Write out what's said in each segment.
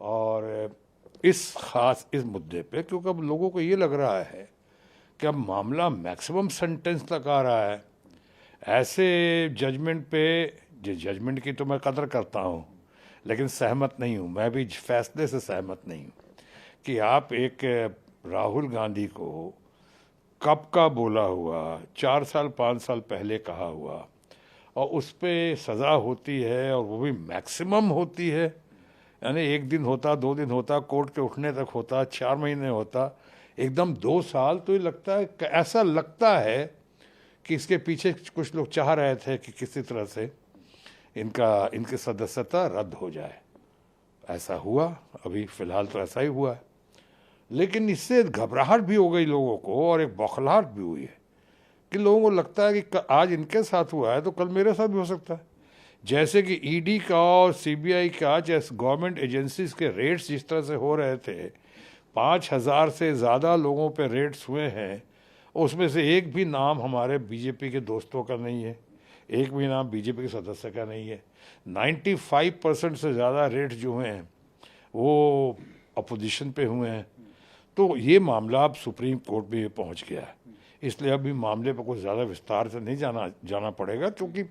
और इस मुद्दे पे, क्योंकि अब लोगों को ये लग रहा है कि अब मामला मैक्सिमम सेंटेंस तक आ रहा है। ऐसे जजमेंट पे, जजमेंट की तो मैं कदर करता हूँ लेकिन सहमत नहीं हूँ, मैं भी फैसले से सहमत नहीं हूँ कि आप एक राहुल गांधी को कब का बोला हुआ, 4 साल 5 साल पहले कहा हुआ, और उस पर सज़ा होती है और वो भी मैक्सिमम होती है, यानी 1 दिन होता, 2 दिन होता, कोर्ट के उठने तक होता, 4 महीने होता, एकदम 2 साल। तो ये लगता है, ऐसा लगता है कि इसके पीछे कुछ लोग चाह रहे थे कि किसी तरह से इनकी सदस्यता रद्द हो जाए। ऐसा हुआ, अभी फ़िलहाल तो ऐसा ही हुआ है, लेकिन इससे घबराहट भी हो गई लोगों को और एक बौखलाहट भी हुई है कि लोगों को लगता है कि आज इनके साथ हुआ है तो कल मेरे साथ भी हो सकता है। जैसे कि ईडी का और सीबीआई का, जैसे गवर्नमेंट एजेंसीज के रेड्स जिस तरह से हो रहे थे, 5,000 से ज़्यादा लोगों पे रेड्स हुए हैं, उसमें से एक भी नाम हमारे बीजेपी के दोस्तों का नहीं है, एक भी नाम बीजेपी के सदस्य का नहीं है। 95% से ज़्यादा रेड्स जो हुए हैं वो अपोजिशन पे हुए हैं। तो ये मामला अब सुप्रीम कोर्ट में पहुंच गया है, इसलिए अभी मामले पर कुछ ज़्यादा विस्तार से नहीं जाना पड़ेगा, क्योंकि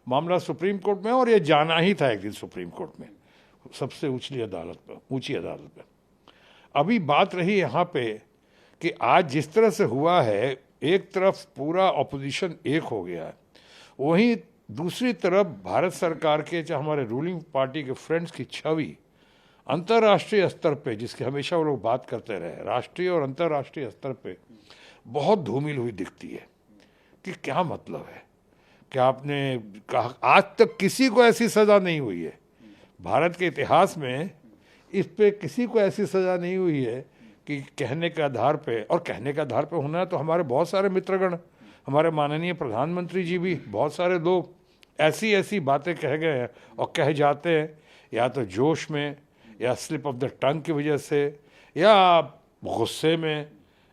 मामला सुप्रीम कोर्ट में, और ये जाना ही था एक दिन सुप्रीम कोर्ट में, सबसे ऊंची अदालत में। अभी बात रही यहाँ पे कि आज जिस तरह से हुआ है, एक तरफ पूरा अपोजिशन एक हो गया है, वहीं दूसरी तरफ भारत सरकार के, चाहे हमारे रूलिंग पार्टी के फ्रेंड्स की छवि अंतर्राष्ट्रीय स्तर पे, जिसकी हमेशा वो लोग बात करते रहे, राष्ट्रीय और अंतर्राष्ट्रीय स्तर पे बहुत धूमिल हुई दिखती है। कि क्या मतलब है कि आपने कहा आज तक किसी को ऐसी सज़ा नहीं हुई है, भारत के इतिहास में इस पे किसी को ऐसी सज़ा नहीं हुई है कि कहने के आधार पे, और कहने के आधार पे होना है तो हमारे बहुत सारे मित्रगण, हमारे माननीय प्रधानमंत्री जी भी, बहुत सारे लोग ऐसी ऐसी बातें कह गए हैं और कह जाते हैं, या तो जोश में, या स्लिप ऑफ द टंग की वजह से, या गुस्से में,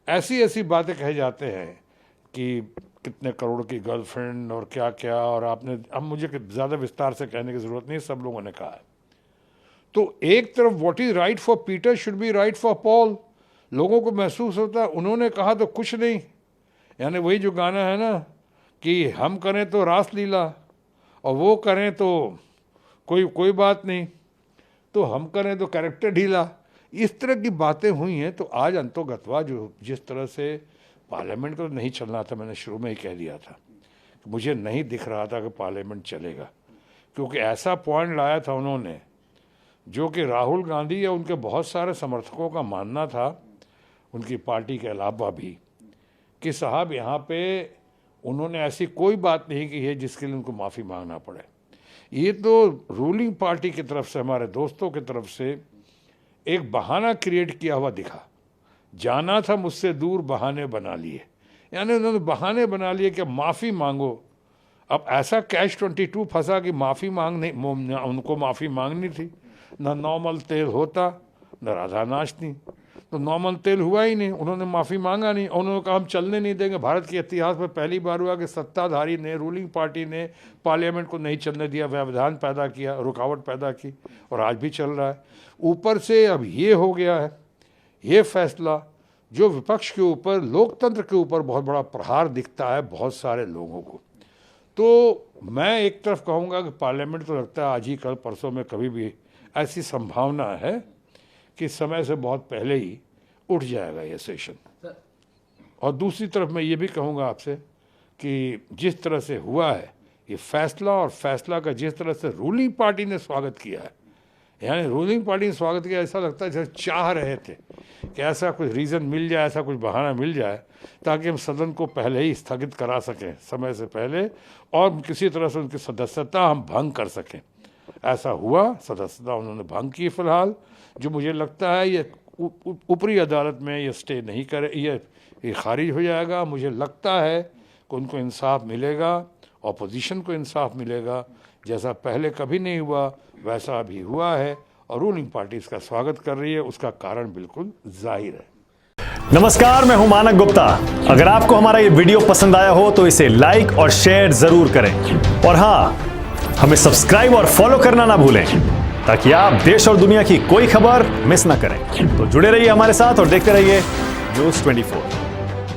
ऐसी ऐसी बातें कहे जाते हैं कि कितने करोड़ की गर्लफ्रेंड और क्या क्या, और आपने, अब मुझे ज़्यादा विस्तार से कहने की ज़रूरत नहीं, सब लोगों ने कहा है। तो एक तरफ what is right for Peter should be right for Paul, लोगों को महसूस होता है उन्होंने कहा तो कुछ नहीं, यानी वही जो गाना है ना कि हम करें तो रासलीला और वो करें तो कोई बात नहीं, तो हम करें तो कैरेक्टर ढीला, इस तरह की बातें हुई हैं। तो आज अंतोगत्वा जो जिस तरह से पार्लियामेंट को नहीं चलना था, मैंने शुरू में ही कह दिया था, मुझे नहीं दिख रहा था कि पार्लियामेंट चलेगा, क्योंकि ऐसा पॉइंट लाया था उन्होंने जो कि राहुल गांधी या उनके बहुत सारे समर्थकों का मानना था, उनकी पार्टी के अलावा भी, कि साहब यहाँ पे उन्होंने ऐसी कोई बात नहीं की है जिसके लिए उनको माफ़ी मांगना पड़े। ये तो रूलिंग पार्टी की तरफ से, हमारे दोस्तों की तरफ से एक बहाना क्रिएट किया हुआ दिखा, जाना था मुझसे दूर बहाने बना लिए, यानी उन्होंने बहाने बना लिए कि माफ़ी मांगो। अब ऐसा कैश 22 फंसा कि माफ़ी मांगने, उनको माफ़ी मांगनी थी, न नॉर्मल तेल होता न राधा नाचती, तो नॉर्मल तेल हुआ ही नहीं, उन्होंने माफ़ी मांगा नहीं, उन्होंने कहा हम चलने नहीं देंगे। भारत के इतिहास में पहली बार हुआ कि सत्ताधारी ने, रूलिंग पार्टी ने पार्लियामेंट को नहीं चलने दिया, व्यवधान पैदा किया, रुकावट पैदा की, और आज भी चल रहा है। ऊपर से अब ये हो गया है, ये फैसला जो विपक्ष के ऊपर, लोकतंत्र के ऊपर बहुत बड़ा प्रहार दिखता है बहुत सारे लोगों को। तो मैं एक तरफ कहूँगा कि पार्लियामेंट तो लगता है आज ही कल परसों में कभी भी, ऐसी संभावना है कि समय से बहुत पहले ही उठ जाएगा ये सेशन। और दूसरी तरफ मैं ये भी कहूँगा आपसे कि जिस तरह से हुआ है ये फैसला, और फैसला का जिस तरह से रूलिंग पार्टी ने स्वागत किया है, यानी रूलिंग पार्टी ने स्वागत किया, ऐसा लगता है जैसे चाह रहे थे कि ऐसा कुछ रीज़न मिल जाए, ऐसा कुछ बहाना मिल जाए ताकि हम सदन को पहले ही स्थगित करा सकें, समय से पहले, और किसी तरह से उनकी सदस्यता हम भंग कर सकें। ऐसा हुआ, सदस्यता उन्होंने भंग की फिलहाल, जो मुझे लगता है ये ऊपरी अदालत में ये स्टे नहीं करे, ये खारिज हो जाएगा। मुझे लगता है कि उनको इंसाफ मिलेगा, ऑपोजिशन को इंसाफ मिलेगा, जैसा पहले कभी नहीं हुआ वैसा अभी हुआ है, और रूलिंग पार्टी इसका स्वागत कर रही है, उसका कारण बिल्कुल जाहिर है। नमस्कार, मैं हूं मानक गुप्ता। अगर आपको हमारा ये वीडियो पसंद आया हो तो इसे लाइक और शेयर जरूर करें, और हाँ, हमें सब्सक्राइब और फॉलो करना ना भूलें। ताकि आप देश और दुनिया की कोई खबर मिस ना करें। तो जुड़े रहिए हमारे साथ और देखते रहिए News 24।